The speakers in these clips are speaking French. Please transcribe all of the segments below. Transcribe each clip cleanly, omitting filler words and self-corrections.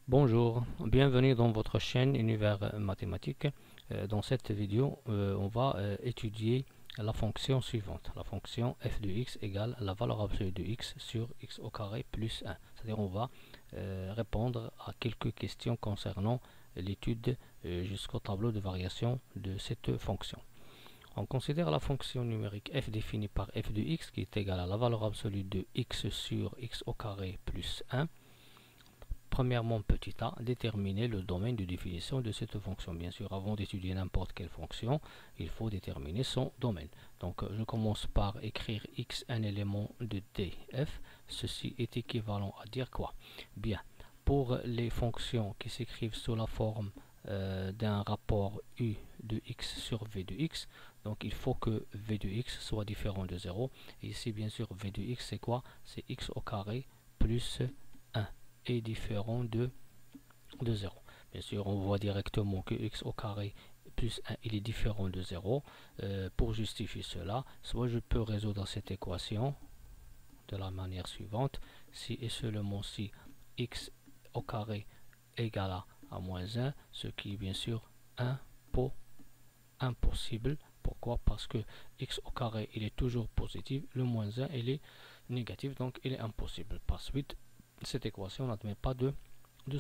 Bonjour, bienvenue dans votre chaîne Univers Mathématique. Dans cette vidéo, on va étudier la fonction suivante. La fonction f de x égale la valeur absolue de x sur x au carré plus 1. C'est-à-dire on va répondre à quelques questions concernant l'étude jusqu'au tableau de variation de cette fonction. On considère la fonction numérique f définie par f de x qui est égale à la valeur absolue de x sur x au carré plus 1. Premièrement, petit a, déterminer le domaine de définition de cette fonction. Bien sûr, avant d'étudier n'importe quelle fonction, il faut déterminer son domaine. Donc, je commence par écrire x un élément de df. Ceci est équivalent à dire quoi? Bien, pour les fonctions qui s'écrivent sous la forme d'un rapport u de x sur v de x, donc il faut que v de x soit différent de 0. Et ici, bien sûr, v de x, c'est quoi? C'est x au carré plus 1 est différent de 0. Bien sûr, on voit directement que x au carré plus 1 il est différent de 0. Pour justifier cela, soit je peux résoudre cette équation de la manière suivante: si et seulement si x au carré égale à moins 1, ce qui est bien sûr impossible. Pourquoi? Parce que x au carré il est toujours positif, le moins 1 il est négatif, donc il est impossible. Par suite, cette équation n'admet pas de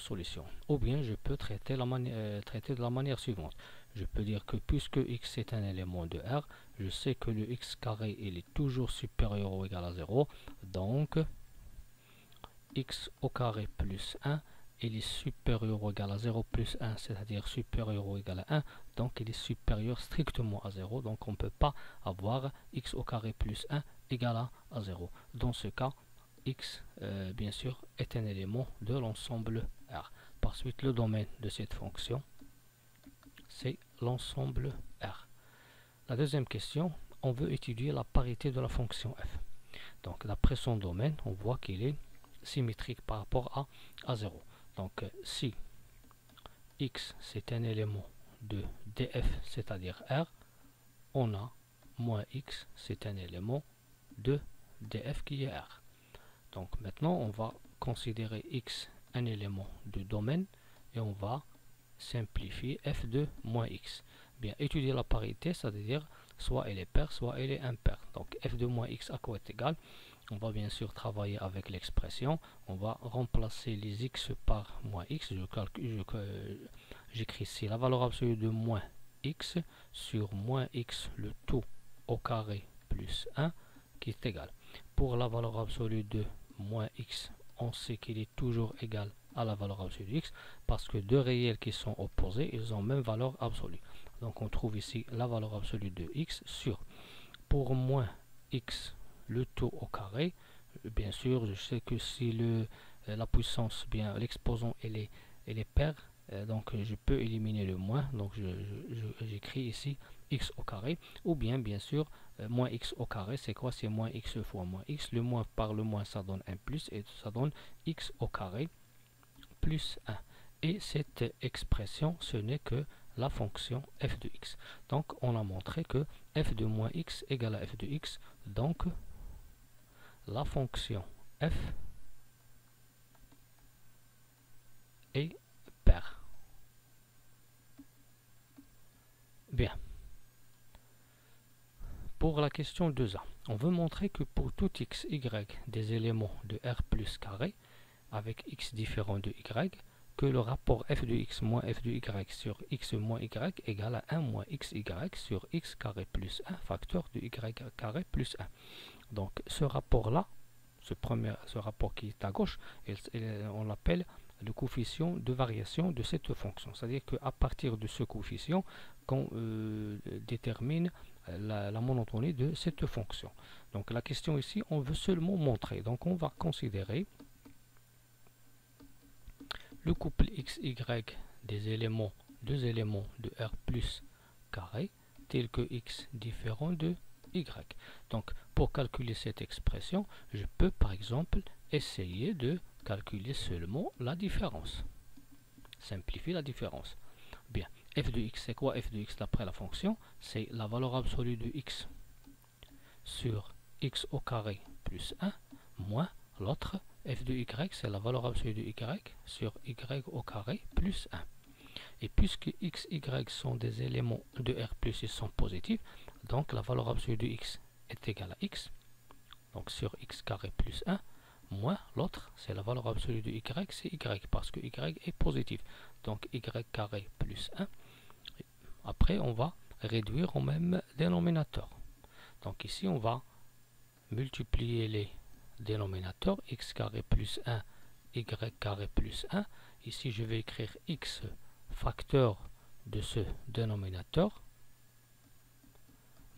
solution. Ou bien je peux traiter de la manière suivante. Je peux dire que puisque x est un élément de R, je sais que le x carré il est toujours supérieur ou égal à 0. Donc x au carré plus 1 il est supérieur ou égal à 0 plus 1, c'est-à-dire supérieur ou égal à 1, donc il est supérieur strictement à 0, donc on ne peut pas avoir x au carré plus 1 égal à 0. Dans ce cas, x, bien sûr, est un élément de l'ensemble R. Par suite, le domaine de cette fonction, c'est l'ensemble R. La deuxième question, on veut étudier la parité de la fonction f. Donc, d'après son domaine, on voit qu'il est symétrique par rapport à 0. Donc, si x, c'est un élément de df, c'est-à-dire R, on a moins x, c'est un élément de df qui est R. Donc maintenant, on va considérer x un élément de domaine et on va simplifier f de moins x. Bien, étudier la parité, c'est-à-dire soit elle est paire, soit elle est impaire. Donc f de moins x à quoi est égal? On va bien sûr travailler avec l'expression. On va remplacer les x par moins x. J'écris ici la valeur absolue de moins x sur moins x le tout au carré plus 1 qui est égal. Pour la valeur absolue de moins x, on sait qu'il est toujours égal à la valeur absolue de x parce que deux réels qui sont opposés, ils ont même valeur absolue. Donc on trouve ici la valeur absolue de x sur, pour moins x le tout au carré, bien sûr je sais que si la puissance, bien l'exposant elle est paire, donc je peux éliminer le moins, donc j'écris ici x au carré, ou bien sûr moins x au carré, c'est quoi? C'est moins x fois moins x, le moins par le moins ça donne un plus et ça donne x au carré plus 1. Et cette expression, ce n'est que la fonction f de x. Donc on a montré que f de moins x égale à f de x, donc la fonction f est paire. Bien. Pour la question 2a, on veut montrer que pour tout x, y des éléments de R plus carré, avec x différent de y, que le rapport f de x moins f de y sur x moins y égale à 1 moins xy sur x carré plus 1 facteur de y carré plus 1. Donc ce rapport-là, ce rapport qui est à gauche, on l'appelle le coefficient de variation de cette fonction. C'est-à-dire qu'à partir de ce coefficient, qu'on détermine la monotonie de cette fonction. Donc la question ici, on veut seulement montrer. Donc on va considérer le couple xy des éléments, deux éléments de R plus carré, tel que x différent de y. Donc pour calculer cette expression, je peux par exemple essayer de calculer seulement la différence. Simplifier la différence. Bien, f de x, c'est quoi f de x d'après la fonction? C'est la valeur absolue de x sur x au carré plus 1 moins l'autre f de y, c'est la valeur absolue de y sur y au carré plus 1. Et puisque x, y sont des éléments de R+, ils sont positifs, donc la valeur absolue de x est égale à x, donc sur x carré plus 1, moins l'autre, c'est la valeur absolue de y, c'est y, parce que y est positif. Donc y carré plus 1. Après, on va réduire au même dénominateur. Donc ici, on va multiplier les dénominateurs, x carré plus 1, y carré plus 1. Ici, je vais écrire x facteur de ce dénominateur,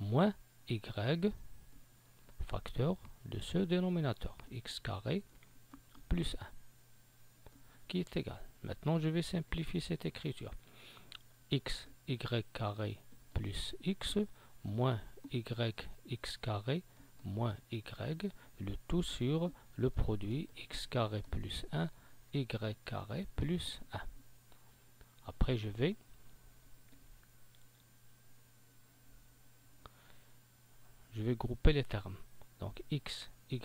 moins y facteur de ce dénominateur, x carré plus 1, qui est égal. Maintenant, je vais simplifier cette écriture. X, y carré plus x, moins y, x carré, moins y, le tout sur le produit x carré plus 1, y carré plus 1. Après, je vais grouper les termes. Donc x, y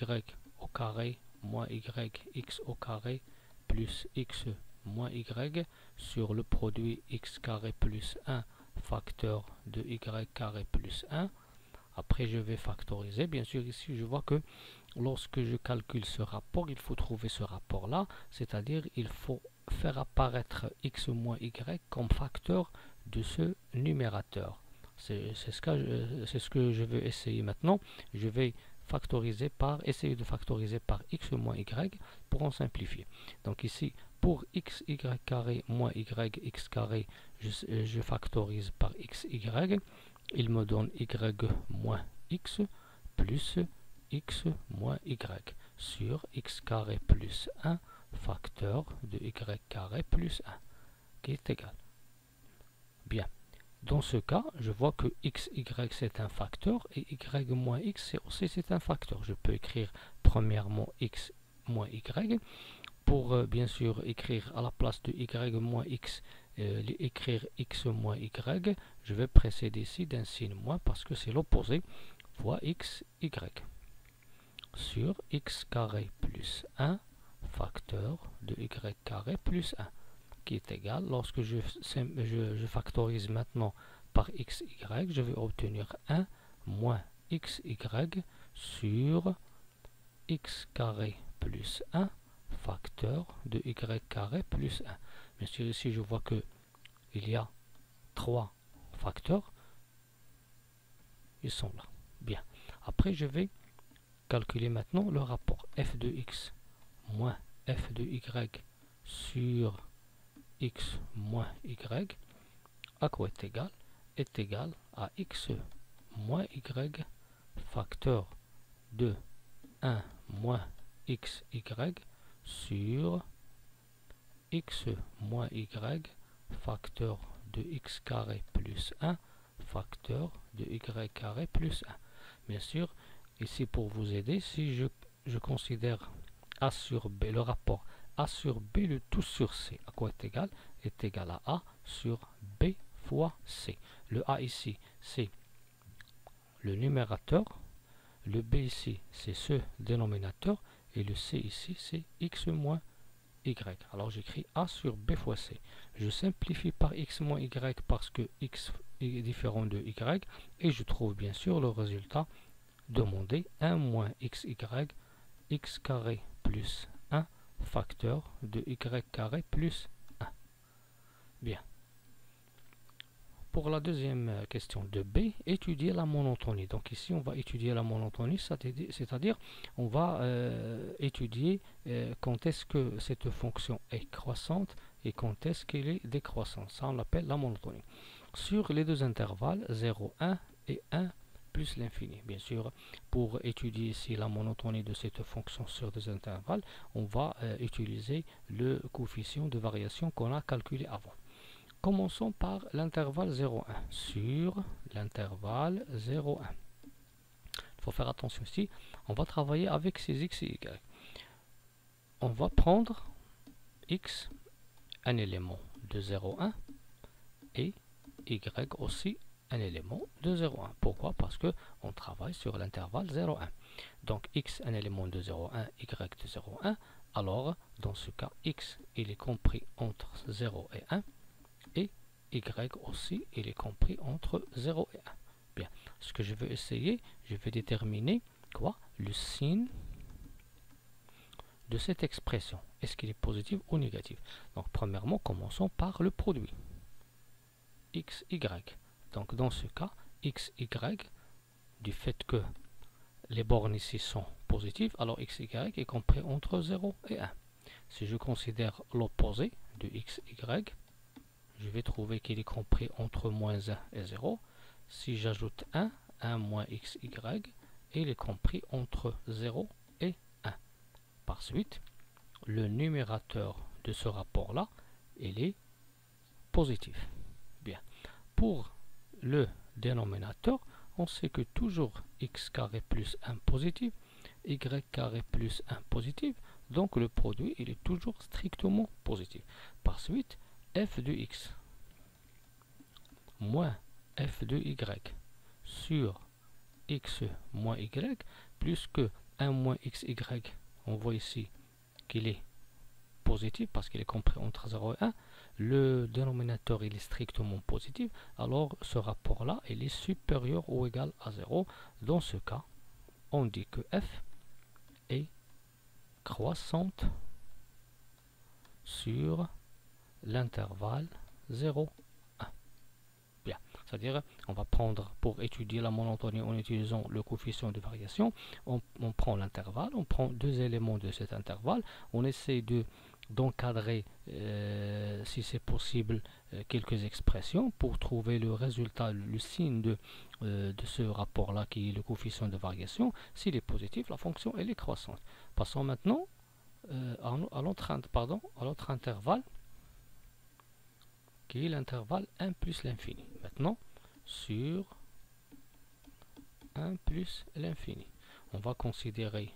au carré, moins y, x au carré, plus x moins y sur le produit x carré plus 1 facteur de y carré plus 1. Après, je vais factoriser. Bien sûr, ici, je vois que lorsque je calcule ce rapport, il faut trouver ce rapport-là, c'est-à-dire il faut faire apparaître x moins y comme facteur de ce numérateur. C'est ce que je veux essayer maintenant. Je vais essayer de factoriser par x moins y pour en simplifier. Donc ici, pour x, y carré moins y, x carré, je factorise par x, y. Il me donne y moins x plus x moins y sur x carré plus 1 facteur de y carré plus 1 qui est égal. Bien. Dans ce cas, je vois que x, y c'est un facteur et y moins x c'est un facteur. Je peux écrire premièrement x moins y. Pour bien sûr écrire à la place de y moins x, écrire x moins y, je vais précéder ici d'un signe moins parce que c'est l'opposé, fois x, y, sur x carré plus 1 facteur de y carré plus 1. Qui est égal, lorsque je factorise maintenant par x, y, je vais obtenir 1 moins x, y sur x carré plus 1 facteur de y carré plus 1. Bien sûr, ici, je vois que il y a 3 facteurs. Ils sont là. Bien. Après, je vais calculer maintenant le rapport f de x moins f de y sur x moins y, à quoi est égal à x moins y facteur de 1 moins x, y sur x moins y facteur de x carré plus 1 facteur de y carré plus 1. Bien sûr, ici pour vous aider, si je considère a sur b, le rapport a sur b, le tout sur c, à quoi est égal à a sur b fois c. Le a ici, c'est le numérateur, le b ici, c'est ce dénominateur, et le c ici, c'est x moins y. Alors j'écris a sur b fois c. Je simplifie par x moins y parce que x est différent de y, et je trouve bien sûr le résultat demandé, 1 moins xy, x carré plus 1 facteur de y carré plus 1. Bien. Pour la deuxième question de B, étudier la monotonie. Donc ici, on va étudier la monotonie, c'est-à-dire on va étudier quand est-ce que cette fonction est croissante et quand est-ce qu'elle est décroissante. Ça, on l'appelle la monotonie. Sur les deux intervalles, 0, 1 et 1 plus l'infini. Bien sûr, pour étudier ici la monotonie de cette fonction sur des intervalles, on va utiliser le coefficient de variation qu'on a calculé avant. Commençons par l'intervalle 0,1. Sur l'intervalle 0,1. Il faut faire attention ici. On va travailler avec ces x et y. On va prendre un élément de 0,1 et y aussi un élément de 0,1. Pourquoi? Parce que on travaille sur l'intervalle 0,1. Donc x un élément de 0,1, y de 0,1. Alors, dans ce cas, x il est compris entre 0 et 1 et y aussi il est compris entre 0 et 1. Bien, ce que je veux essayer, je vais déterminer quoi? Le signe de cette expression. Est-ce qu'il est positif ou négatif? Donc, premièrement, commençons par le produit. x, y. Donc, dans ce cas, x, y, du fait que les bornes ici sont positives, alors x, y est compris entre 0 et 1. Si je considère l'opposé de x, y, je vais trouver qu'il est compris entre moins 1 et 0. Si j'ajoute 1, 1 moins x, y, il est compris entre 0 et 1. Par suite, le numérateur de ce rapport-là, il est positif. Bien. Pour le dénominateur, on sait que toujours x carré plus 1 positif, y carré plus 1 positif, donc le produit il est toujours strictement positif. Par suite, f de x moins f de y sur x moins y plus que 1 moins xy, on voit ici qu'il est positif parce qu'il est compris entre 0 et 1, le dénominateur il est strictement positif, alors ce rapport là il est supérieur ou égal à 0. Dans ce cas, on dit que f est croissante sur l'intervalle 0, 1. Bien, c'est-à-dire on va prendre pour étudier la monotonie en utilisant le coefficient de variation, on prend l'intervalle, on prend deux éléments de cet intervalle, on essaie d'encadrer, si c'est possible, quelques expressions pour trouver le résultat, le signe de ce rapport-là qui est le coefficient de variation. S'il est positif, la fonction elle est croissante. Passons maintenant à l'autre intervalle, qui est l'intervalle 1 plus l'infini. Maintenant, sur 1 plus l'infini, on va considérer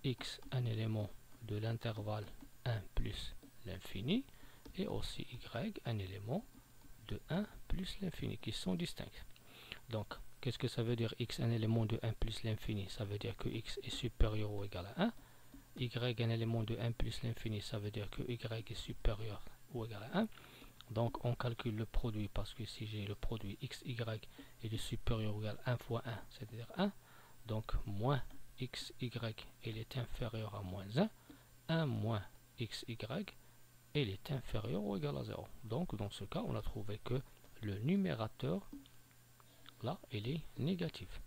x un élément de l'intervalle 1 plus l'infini et aussi y un élément de 1 plus l'infini qui sont distincts. Donc, qu'est-ce que ça veut dire x un élément de 1 plus l'infini? Ça veut dire que x est supérieur ou égal à 1. Y un élément de 1 plus l'infini, ça veut dire que y est supérieur ou égal à 1. Donc on calcule le produit parce que si j'ai le produit x, y est supérieur ou égal à 1 fois 1, c'est-à-dire 1. Donc moins x, y, il est inférieur à moins 1. 1 moins x, y, il est inférieur ou égal à 0. Donc dans ce cas, on a trouvé que le numérateur, là, il est négatif.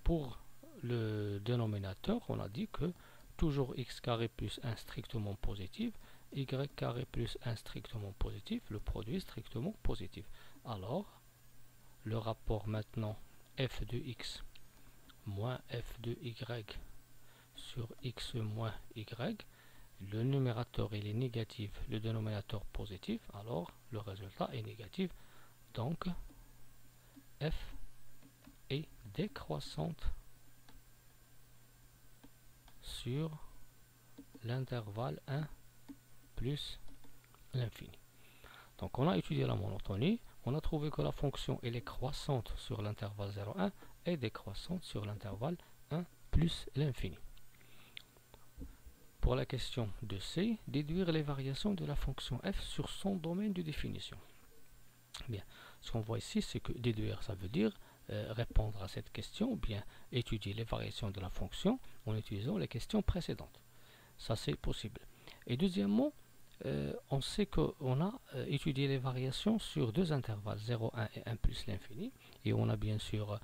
Pour le dénominateur, on a dit que toujours x carré plus 1 strictement positif, y carré plus 1 strictement positif, le produit strictement positif. Alors, le rapport maintenant f de x moins f de y sur x moins y, le numérateur il est négatif, le dénominateur positif, alors le résultat est négatif. Donc, f est décroissante sur l'intervalle 1 plus l'infini. Donc on a étudié la monotonie, on a trouvé que la fonction elle est croissante sur l'intervalle 0,1 et décroissante sur l'intervalle 1 plus l'infini. Pour la question de C, déduire les variations de la fonction f sur son domaine de définition. Bien, ce qu'on voit ici, c'est que déduire, ça veut dire répondre à cette question, ou bien étudier les variations de la fonction en utilisant les questions précédentes. Ça, c'est possible. Et deuxièmement, on sait qu'on a étudié les variations sur deux intervalles, 0,1 et 1 plus l'infini. Et on a bien sûr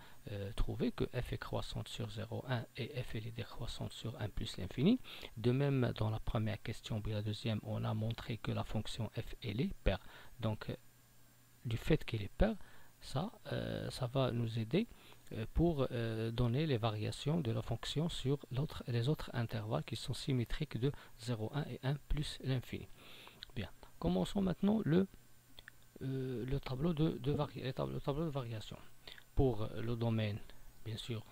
trouvé que f est croissante sur 0,1 et f est décroissante sur 1 plus l'infini. De même, dans la première question, puis la deuxième, on a montré que la fonction f elle est paire. Donc, du fait qu'elle est paire, ça va nous aider pour donner les variations de la fonction sur les autres intervalles qui sont symétriques de 0,1 et 1 plus l'infini. Bien, commençons maintenant le tableau de variation. Pour le domaine, bien sûr,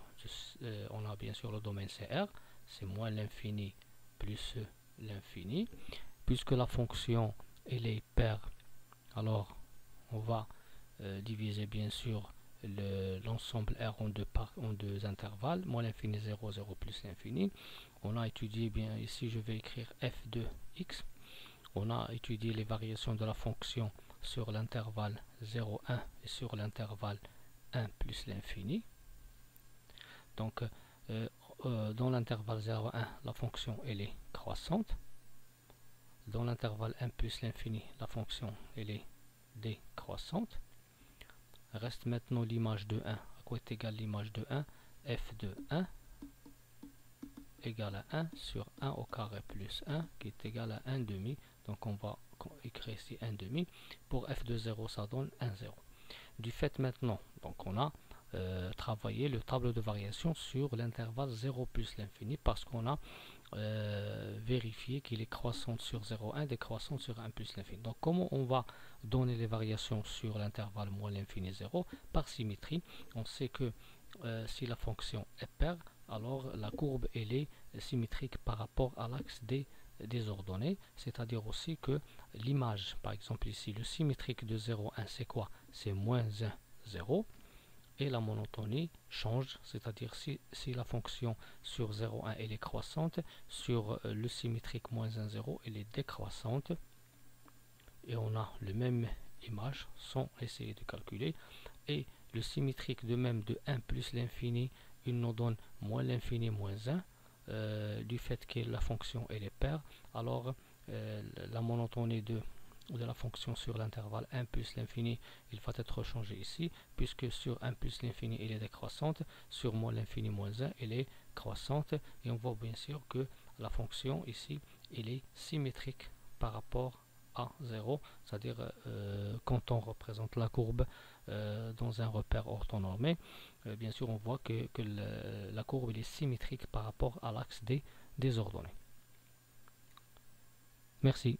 on a bien sûr le domaine CR, c'est moins l'infini plus l'infini. Puisque la fonction elle est paire, alors on va diviser bien sûr l'ensemble R en deux intervalles, moins l'infini 0, 0 plus l'infini. On a étudié bien ici, je vais écrire f de x. On a étudié les variations de la fonction sur l'intervalle 0, 1 et sur l'intervalle 1 plus l'infini. Donc, dans l'intervalle 0, 1, la fonction elle est croissante. Dans l'intervalle 1 plus l'infini, la fonction elle est décroissante. Reste maintenant l'image de 1. À quoi est égale l'image de 1? F de 1 égale à 1 sur 1 au carré plus 1 qui est égal à 1 demi. Donc on va écrire ici 1 demi. Pour f de 0, ça donne 1, 0. Du fait maintenant, donc on a travaillé le tableau de variation sur l'intervalle 0 plus l'infini parce qu'on a vérifié qu'il est croissant sur 0, 1, décroissant sur 1 plus l'infini. Donc comment on va donner les variations sur l'intervalle moins l'infini 0? Par symétrie. On sait que si la fonction est paire, alors la courbe elle est symétrique par rapport à l'axe des ordonnées, c'est-à-dire aussi que l'image, par exemple ici, le symétrique de 0, 1, c'est quoi? C'est moins 1, 0. Et la monotonie change, c'est-à-dire si la fonction sur 0, 1 elle est croissante, sur le symétrique moins 1, 0 elle est décroissante. Et on a le même image sans essayer de calculer. Et le symétrique de même de 1 plus l'infini, il nous donne moins l'infini moins 1. Du fait que la fonction elle est paire, alors la monotonie de la fonction sur l'intervalle 1 plus l'infini, il va être changé ici, puisque sur 1 plus l'infini, elle est décroissante, sur moins l'infini moins 1, elle est croissante, et on voit bien sûr que la fonction ici, elle est symétrique par rapport à 0, c'est-à-dire quand on représente la courbe dans un repère orthonormé, bien sûr on voit que la courbe elle est symétrique par rapport à l'axe des ordonnées. Merci.